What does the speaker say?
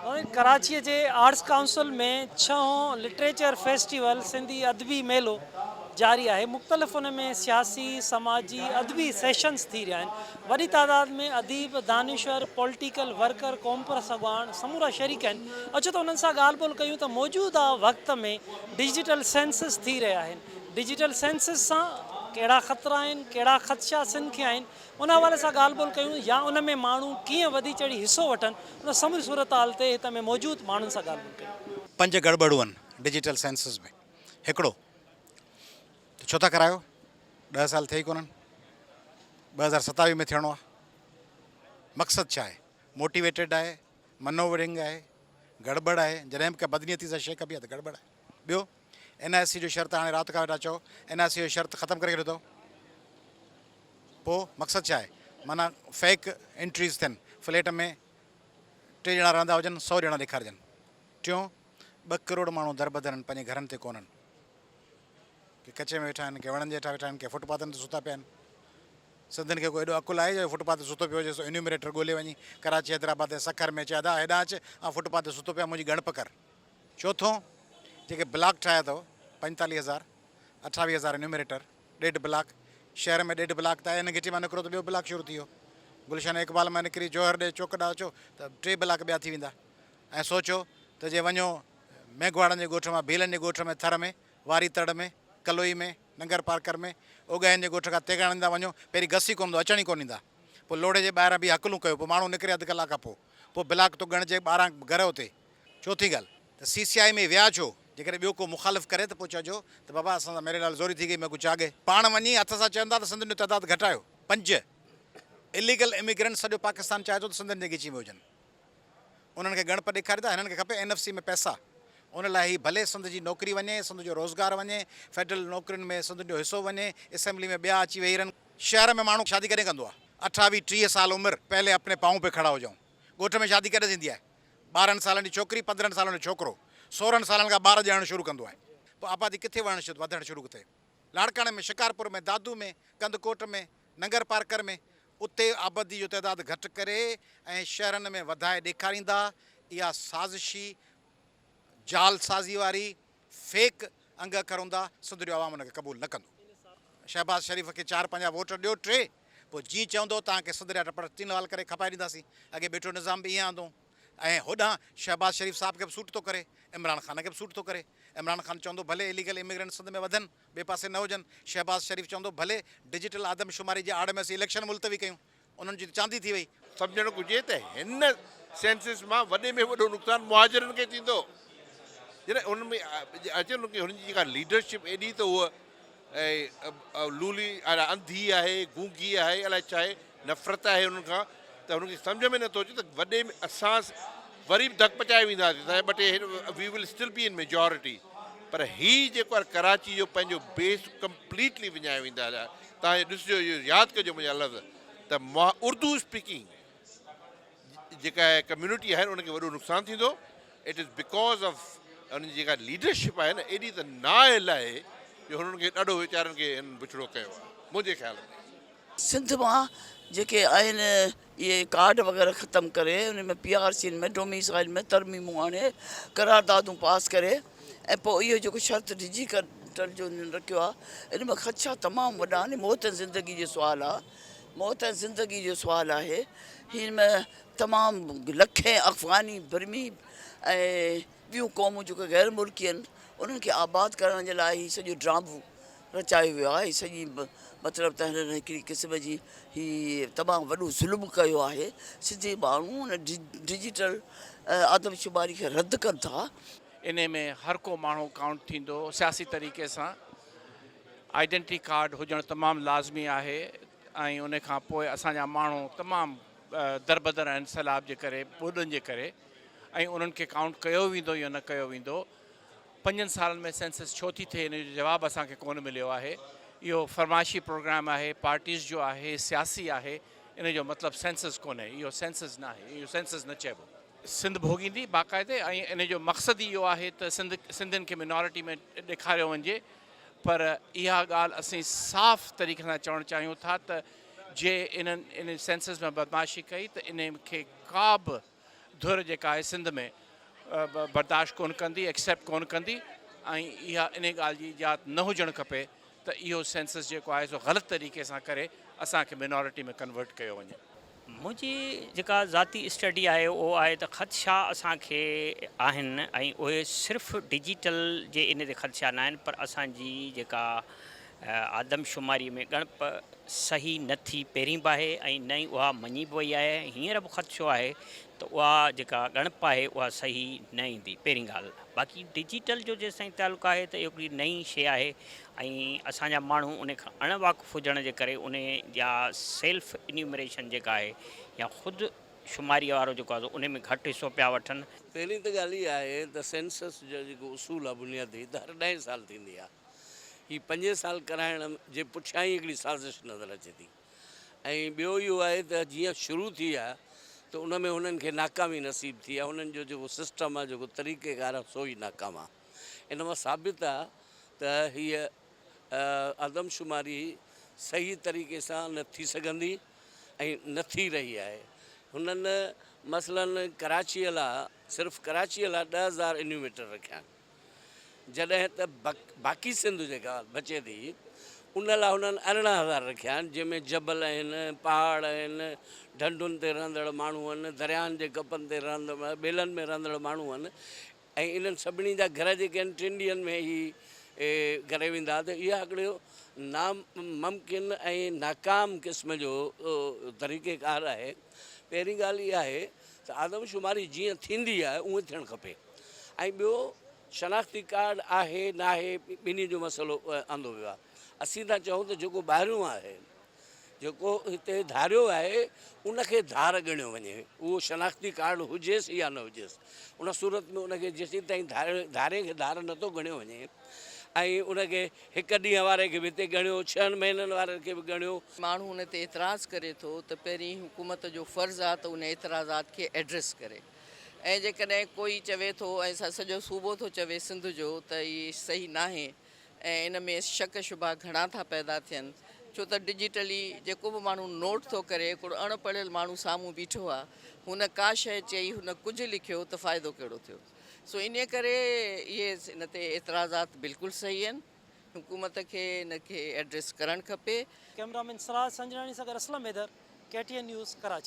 और कराची जे arts council में 6हों literature festival Sindhi अदबी मेलो जारी है। मुख़्तलिफ़ उन में सियासी समाजी अदबी सेशंस थी रहा आहिनि। वॾी तादाद में अदीब दानिश्वर पॉलिटिकल वर्कर क़ौम पर सॻुवान समूरा शरीक आहिनि। अचो त उन्हनि सां ॻाल्हि ॿोल कयूं त मौजूदा वक़्त में डिजिटल सेंसस थी रहा आहिनि। डिजिटल सेंसस सां कहिड़ा ख़तरा आहिनि, कहिड़ा ख़दशा सिंध खे आहिनि, उन हवाले सां ॻाल्हि ॿोल कयूं या उन में माण्हू कीअं वधी चढ़ी हिसो वठनि, उन समूरी सूरत हाल ते हित में मौजूदु माण्हुनि सां ॻाल्हि ॿोल कयूं। 5 गड़बड़ियूं आहिनि डिजिटल सेंसस में। हिकिड़ो त छो था करायो, 10 साल थिए ई कोन्हनि, 2027 में थियणो आहे। मक़सदु छा आहे? मोटिवेटेड आहे, मनोवरिंग आहे, गड़बड़ आहे। जॾहिं बि का बदनीयती सां शइ कबी आहे त गड़बड़ आहे। ॿियो NIC जो शर्त हाणे राति खां वेठा चओ NIC जो शर्त ख़तमु करे छॾियो अथव। पोइ मक़सदु छा आहे? माना फेक एंट्रीज़ थियनि, फ्लैट में 3 ॼणा रहंदा हुजनि, 100 ॼणा ॾेखारिजनि। टियों 2 करोड़ माण्हू दरबदर आहिनि, पंहिंजे घरनि ते कोन्हनि, के कचे में वेठा आहिनि, के वणनि जे हेठां वेठा आहिनि, के फुटपाथनि ते सुता पिया आहिनि। सिंधियुनि खे कोई एॾो अकुलु आहे जो फुटपाथ ते सुतो पियो हुजे, सो इन्यूमरेटर ॻोल्हे वञी कराची हैदराबाद ऐं सखर में चए हेॾां अच, फुटपाथ ते सुतो पिया, मुंहिंजी ॻणप कर। चोथों, जेके ब्लॉक ठाहिया अथव 45,000, 28,000 इन्यूमरेटर, 1.5 ब्लॉक शहर में, 1.5 ब्लॉक त आहे घिटी मां निकिरो त ॿियो ब्लॉक शुरू थी वियो। गुलशन इकबाल मां निकिरी जौहर ॾे चौक ॾांहुं अचो त 3 ब्लॉक ॿिया थी वेंदा। ऐं सोचो त जे वञो मेघवाड़नि जे ॻोठ मां भीलनि जे ॻोठ में, थर में, वारी तड़ में, कलोई में, नंगर पार्कर में, ओॻाइनि जे ॻोठ खां तेगाणनि ॾांहुं वञो, पहिरीं घसी कोन ईंदो, अचण ई कोन ईंदा। पोइ लोड़े जे ॿाहिरां बि हकलूं कयो, पोइ माण्हू निकिरे 1 कलाक खां पोइ ब्लॉक तो ॻणिजे 12 घर हुते। चौथी ॻाल्हि त CCI में विया छो? जेकॾहिं ॿियो को मुखालिफ़ करे त पोइ चइजो त बाबा असां सां मेरे लाल ज़ोरी थी गई, मैं कुझु आगे। पाण वञी हथ सां चवंदा त सिंधियुनि जो तइदादु घटायो। 5 इलीगल इमिग्रेंट सॼो पाकिस्तान चाहे थो त सिंधियुनि जे ॻिची में हुजनि। उन्हनि खे ॻणप ॾेखारींदा, हिननि खे खपे NFC में पैसा। उन लाइ ही भले सिंध जी नौकिरी वञे, सिंध जो रोज़गार वञे, फेडरल नौकिरियुनि में सिंध जो हिसो वञे, असेंबली में ॿिया अची वेही रहनि। शहर में माण्हू शादी कॾहिं कंदो आहे? 28-30 साल उमिरि, पहले अपने पाँव पे खड़ा हो जाऊं। ॻोठ में शादी कॾहिं थींदी आहे? 12 सालनि जी छोकिरी, 15 सालनि जो छोकिरो, 16 सालनि खां ॿार ॼणणु शुरू कंदो आहे। पोइ आबादी किथे वधणु शुरू थिए? लाड़काणे में, शिकारपुर में, दादू में, कंदकोट में, नंगर पार्कर में, उते आबादी जो तइदादु घटि करे ऐं शहरनि में वधाए ॾेखारींदा। इहा साज़िशी, जालसाज़ी वारी फेक अंग अखर हूंदा। सिंध जो आवाम हुनखे क़बूल न कंदो। शहबाज़ शरीफ़ खे 4-5 वोट ॾियो, 3, पोइ जीअं चवंदो तव्हांखे सिंध जा टपड़ 3 वाल करे खपाए ॾींदासीं। अॻे बेठो निज़ाम बि ईअं आंदो ऐं होॾां शहबाज़ शरीफ़ साहिब खे बि सूट थो करे, इमरान ख़ान खे बि सूट थो करे। इमरान ख़ान चवंदो भले इलीगल इमिग्रेंट सिंध में वधनि, ॿिए पासे न हुजनि। शहबाज़ शरीफ़ चवंदो भले डिजिटल आदमशुमारी जे आड़ में असीं इलेक्शन मुलतवी कयूं। उन्हनि जी चांदी थी वई। सम्झणु घुरिजे त हिन सेंसिस मां वॾे में वॾो नुक़सानु मुहाजिरनि खे थींदो। जॾहिं उन में अचे न की हुनजी जेका लीडरशिप एॾी त उहा लूली अंधी आहे, गूंगी आहे, अलाए छा आहे, नफ़रत आहे उन्हनि खां, त हुनखे सम्झ में नथो अचे त वॾे में असां वरी बि धक पचाए वेंदासीं त we will still be in majority. पर हीउ जेको आहे कराची जो पंहिंजो बेस कंप्लीटली विञाए वेंदा। तव्हां ॾिसिजो, इहो यादि कजो मुंहिंजा लफ़्ज़ त उर्दू स्पीकिंग जेका आहे कम्यूनिटी आहे उनखे वॾो नुक़सानु थींदो। इट इज़ बिकॉज़ ऑफ उन्हनि जी जेका लीडरशिप आहे न, एॾी त नाइल आहे जो हुननि खे ॾाढो वीचारनि खे बुछड़ो कयो आहे मुंहिंजे ख़्याल में। सिंध मां जेके आहिनि इहे कार्ड वग़ैरह ख़तमु करे, उन में PRC में, डोमिसाइल में तरमीमूं आणे, करारदादूं पास करे, ऐं पोइ इहो जेको शर्त डिजिटल जो रखियो आहे, इन में ख़दशा तमामु वॾा आहिनि। मौत ऐं ज़िंदगी जो सुवालु आहे, मौत ऐं ज़िंदगी जो सुवालु आहे। हिन में तमामु लखे अफ़गानी, बर्मी ऐं ॿियूं क़ौमूं जेके गैर मुल्की आहिनि, उन्हनि खे आबाद करण जे लाइ हीउ सॼो ड्रामो रचायो वियो आहे। हीअ सॼी मतिलबु त हिननि हिकिड़ी क़िस्म जी हीअ तमामु वॾो ज़ुल्म कयो आहे। सिंधी माण्हू हुन डिजिटल आदमशुमारी खे रद्द कनि था। इन में हर को माण्हू काउंट थींदो। सियासी तरीक़े सां आइडेंटिटी कार्ड हुजणु तमामु लाज़मी आहे ऐं उन खां पोइ असांजा माण्हू तमामु दरबदर आहिनि सैलाब जे करे, ॿोॾनि जे करे, ऐं उन्हनि खे काउंट कयो वेंदो या न कयो वेंदो। 5 सालनि में सेंसस छो थी थिए, इन जो जवाबु असांखे कोन मिलियो आहे। इहो फरमाइशी प्रोग्राम आहे, पार्टीज़ जो आहे, सियासी आहे। इन जो मतिलबु सेंसस कोन्हे, इहो सेंसस न आहे, इहो सेंसस न चइबो। सिंध भोगींदी बाक़ाइदे, ऐं इन जो मक़सदु इहो आहे त सिंधियुनि खे मिनॉरिटी में ॾेखारियो वञे। पर इहा ॻाल्हि असीं साफ़ तरीक़े सां चवणु चाहियूं था त जे इन सेंसस में बदमाशी कई त इन खे का बि धुर जेका आहे सिंध में बर्दाश्त कोन कंदी, एक्सेप्ट कोन कंदी ऐं इहा इन ॻाल्हि जी इजाज़त न हुजणु खपे त इहो सेंसस जेको आहे सो ग़लति तरीक़े सां करे असांखे मिनॉरिटी में कन्वर्ट कयो वञे। मुंहिंजी जेका ज़ाती स्टडी आहे उहो आहे त ख़दशा असांखे आहिनि ऐं उहे सिर्फ़ु डिजिटल जे इन ते ख़दशा न आहिनि, पर असांजी जेका आदमशुमारी में ॻणप सही न थी पहिरीं बि आहे ऐं न ई उहा मञी बि वई आहे। हींअर बि ख़दशो आहे त उहा जेका ॻणप आहे उहा सही न ईंदी पहिरीं ॻाल्हि। बाक़ी डिजिटल जो जेसिताईं तालुक़ु आहे त इहो हिकिड़ी नई शइ आहे ऐं असांजा माण्हू उन खां अणवाक़ुफ़ु हुजण जे करे उन जा सेल्फ इन्यूमरेशन जेका आहे या ख़ुदि शुमारी वारो जेको आहे उन में घटि हिसो पिया वठनि। पहिरीं त ॻाल्हि इहा आहे त सेंसस जो जेको उसूल आहे बुनियादी त हर 10 साल थींदी आहे। ही 5 साल कराइण जे पुठियां ई हिकिड़ी साज़िश नज़र अचे थी। ऐं ॿियो इहो आहे त जीअं शुरू थी आहे त उन में हुननि खे नाकामी नसीब थी आहे। हुननि जो जेको सिस्टम आहे, जेको तरीक़ेकार आहे, सो ई नाकाम आहे। इन मां साबित आहे त हीअ आदमशुमारी सही तरीक़े सां न थी सघंदी ऐं न थी रही आहे। हुननि मसलन कराचीअ लाइ सिर्फ़ु कराचीअ लाइ 10,000 इन्यूमेटर रखिया आहिनि, जॾहिं त बाक़ी सिंध जेका बचे थी उन लाइ हुननि 18,000 रखिया आहिनि, जंहिंमें जबल आहिनि, पहाड़ आहिनि, ढंढुनि ते रहंदड़ माण्हू आहिनि, दरियाहनि जे कपनि ते रहंदड़, ॿेलनि में रहंदड़ माण्हू आहिनि। ऐं इन्हनि सभिनी जा घर जेके आहिनि 3 ॾींहंनि में ई करे वेंदा। त इहा हिकिड़ो नामुमकिन ऐं नाकाम क़िस्म जो तरीक़ेकार आहे। पहिरीं ॻाल्हि इहा आहे त आदमशुमारी जीअं थींदी आहे उअं थियणु खपे। ऐं ॿियो शनाख़्ती कार्ड आहे न आहे ॿिन्ही जो मसइलो आंदो वियो आहे। असीं था चऊं त जेको ॿाहिरियों आहे, जेको हिते धारियो आहे, उनखे धार ॻणियो वञे, उहो शनाख़्ती कार्ड हुजेसि या न हुजेसि। उन सूरत में उनखे जेसीं ताईं धारे खे धार नथो ॻणियो वञे ऐं उनखे 1 ॾींहं वारे खे बि हिते ॻणियो, 6 महीननि वारे खे बि ॻणियो। माण्हू हुन ते एतिराज़ु करे थो त पहिरीं हुकूमत जो फ़र्ज़ु आहे त उन एतिराज़ात खे एड्रेस करे। ऐं जेकॾहिं कोई चवे थो ऐं सॼो सूबो थो चवे सिंध जो त इहे सही न आहे ऐं इन में शक शुबा घणा था पैदा थियनि, छो त डिजिटली जेको बि माण्हू नोट थो करे, हिकिड़ो अणपढ़ियल माण्हू साम्हूं बीठो आहे, हुन का शइ चई, हुन कुझु लिखियो त फ़ाइदो कहिड़ो थियो। सो इन करे इहे इन ते एतिराज़ात बिल्कुलु सही आहिनि। हुकूमत खे इन खे एड्रेस करणु खपे। कैमरामैन सराज संजरानी सां गॾु असलम हैदर, KTN न्यूज़ कराची।